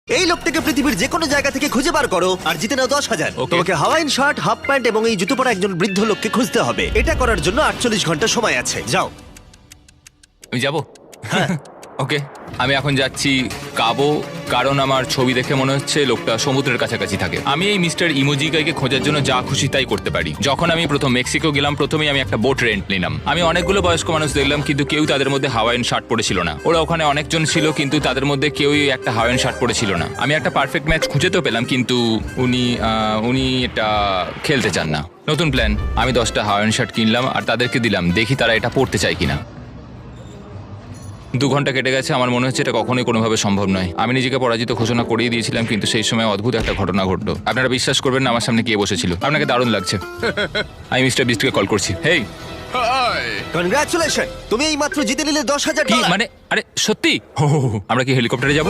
এই লোকটাকে পৃথিবীর যে কোনো জায়গা থেকে খুঁজে বার করো আর জিতে নাও 10,000। Okay. তোমাকে হাওয়াইন শার্ট, হাফ প্যান্ট এবং এই জুতো পরা একজন বৃদ্ধ লোককে খুঁজতে হবে। এটা করার জন্য 48 ঘন্টা সময় আছে। যাও। আমি যাবো ওকে আমি এখন যাচ্ছি কাবো, কারণ আমার ছবি দেখে মনে হচ্ছে লোকটা সমুদ্রের কাছাকাছি থাকে। আমি এই মিস্টার ইমোজিকাইকে খোঁজার জন্য যা খুশি তাই করতে পারি। যখন আমি প্রথম মেক্সিকো গেলাম, প্রথমেই আমি একটা বোট রেন্ট নিলাম। আমি অনেকগুলো বয়স্ক মানুষ দেখলাম, কিন্তু কেউ তাদের মধ্যে হাওয়াইন শার্ট পরেছিল না। ওরা ওখানে অনেকজন ছিল, কিন্তু তাদের মধ্যে কেউই একটা হাওয়াইন শার্ট পরেছিল না। আমি একটা পারফেক্ট ম্যাচ খুঁজে তো পেলাম, কিন্তু উনি এটা খেলতে চান না। নতুন প্ল্যান, আমি 10টা হাওয়াইন শার্ট কিনলাম আর তাদেরকে দিলাম, দেখি তারা এটা পড়তে চায় কিনা। 2 ঘন্টা কেটে গেছে, আমার মনে হচ্ছে এটা কখনোই কোনোভাবে সম্ভব নয়। আমি নিজেকে পরাজিত ঘোষণা করিয়ে দিয়েছিলাম, কিন্তু সেই সময় অদ্ভুত একটা ঘটনা ঘটলো। আপনারা বিশ্বাস করবেন না, আমার সামনে কে বসেছিল। আপনাকে দারুণ লাগছে। আমি মিস্টার বিস্টকে কল করছি। হেই, কনগ্রাচুলেশন, তুমি এই মাত্র জিতে নিলে 10,000 কি ডলার। মানে? আরে সত্যি? আমরা কি হেলিকপ্টারে যাব?